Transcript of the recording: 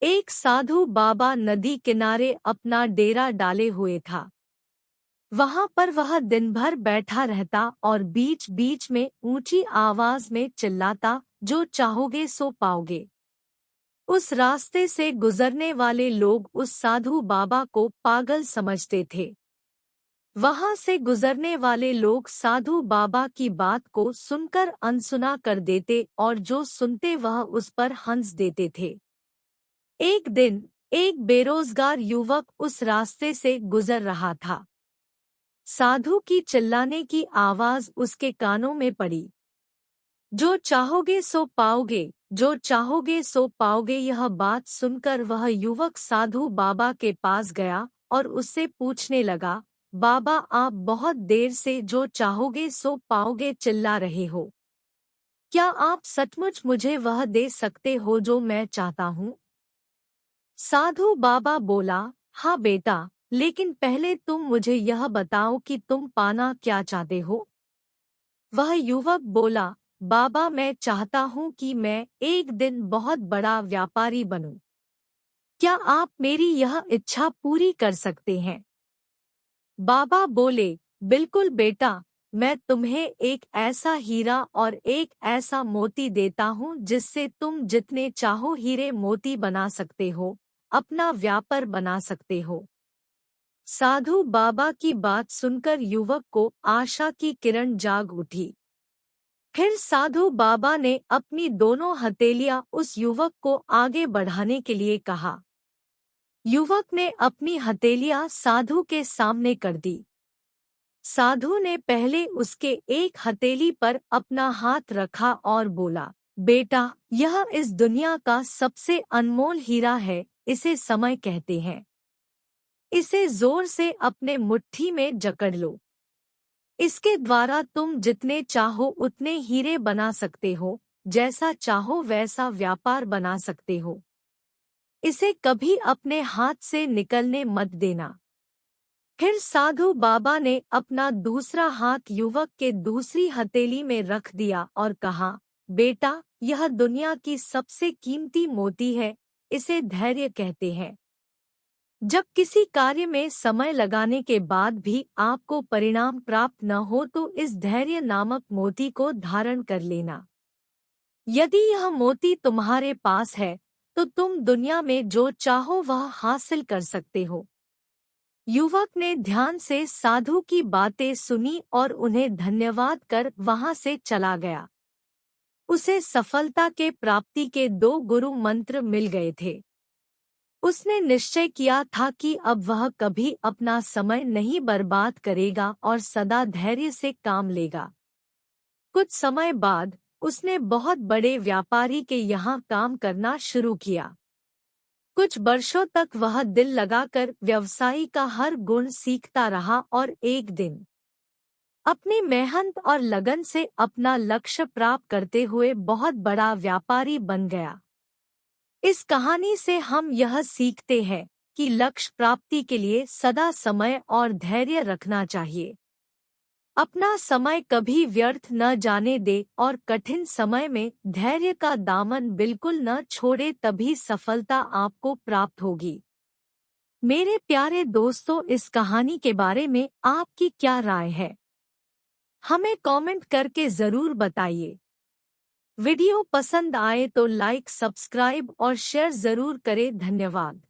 एक साधु बाबा नदी किनारे अपना डेरा डाले हुए था। वहां पर वह दिन भर बैठा रहता और बीच बीच में ऊंची आवाज में चिल्लाता, जो चाहोगे सो पाओगे। उस रास्ते से गुजरने वाले लोग उस साधु बाबा को पागल समझते थे। वहां से गुजरने वाले लोग साधु बाबा की बात को सुनकर अनसुना कर देते और जो सुनते वह उस पर हंस देते थे। एक दिन एक बेरोजगार युवक उस रास्ते से गुजर रहा था। साधु की चिल्लाने की आवाज उसके कानों में पड़ी। जो चाहोगे सो पाओगे, जो चाहोगे सो पाओगे। यह बात सुनकर वह युवक साधु बाबा के पास गया और उससे पूछने लगा, बाबा आप बहुत देर से जो चाहोगे सो पाओगे चिल्ला रहे हो। क्या आप सचमुच मुझे वह दे सकते हो जो मैं चाहता हूँ? साधु बाबा बोला, हाँ बेटा, लेकिन पहले तुम मुझे यह बताओ कि तुम पाना क्या चाहते हो। वह युवक बोला, बाबा मैं चाहता हूँ कि मैं एक दिन बहुत बड़ा व्यापारी बनूं। क्या आप मेरी यह इच्छा पूरी कर सकते हैं? बाबा बोले, बिल्कुल बेटा, मैं तुम्हें एक ऐसा हीरा और एक ऐसा मोती देता हूँ जिससे तुम जितने चाहो हीरे मोती बना सकते हो, अपना व्यापार बना सकते हो। साधु बाबा की बात सुनकर युवक को आशा की किरण जाग उठी। फिर साधु बाबा ने अपनी दोनों हथेलियां उस युवक को आगे बढ़ाने के लिए कहा। युवक ने अपनी हथेलियां साधु के सामने कर दी। साधु ने पहले उसके एक हथेली पर अपना हाथ रखा और बोला, बेटा, यह इस दुनिया का सबसे अनमोल हीरा है, इसे समय कहते हैं। इसे जोर से अपने मुट्ठी में जकड़ लो। इसके द्वारा तुम जितने चाहो उतने हीरे बना सकते हो, जैसा चाहो वैसा व्यापार बना सकते हो। इसे कभी अपने हाथ से निकलने मत देना। फिर साधु बाबा ने अपना दूसरा हाथ युवक के दूसरी हथेली में रख दिया और कहा, बेटा, यह दुनिया की सबसे कीमती मोती है, इसे धैर्य कहते हैं। जब किसी कार्य में समय लगाने के बाद भी आपको परिणाम प्राप्त न हो तो इस धैर्य नामक मोती को धारण कर लेना। यदि यह मोती तुम्हारे पास है तो तुम दुनिया में जो चाहो वह हासिल कर सकते हो। युवक ने ध्यान से साधु की बातें सुनी और उन्हें धन्यवाद कर वहां से चला गया। उसे सफलता के प्राप्ति के 2 गुरु मंत्र मिल गए थे। उसने निश्चय किया था कि अब वह कभी अपना समय नहीं बर्बाद करेगा और सदा धैर्य से काम लेगा। कुछ समय बाद उसने बहुत बड़े व्यापारी के यहाँ काम करना शुरू किया। कुछ वर्षों तक वह दिल लगाकर व्यवसाय का हर गुण सीखता रहा और एक दिन अपनी मेहनत और लगन से अपना लक्ष्य प्राप्त करते हुए बहुत बड़ा व्यापारी बन गया। इस कहानी से हम यह सीखते हैं कि लक्ष्य प्राप्ति के लिए सदा समय और धैर्य रखना चाहिए। अपना समय कभी व्यर्थ न जाने दे और कठिन समय में धैर्य का दामन बिल्कुल न छोड़े, तभी सफलता आपको प्राप्त होगी। मेरे प्यारे दोस्तों, इस कहानी के बारे में आपकी क्या राय है? हमें कमेंट करके जरूर बताइए। वीडियो पसंद आए तो लाइक, सब्सक्राइब और शेयर जरूर करें। धन्यवाद।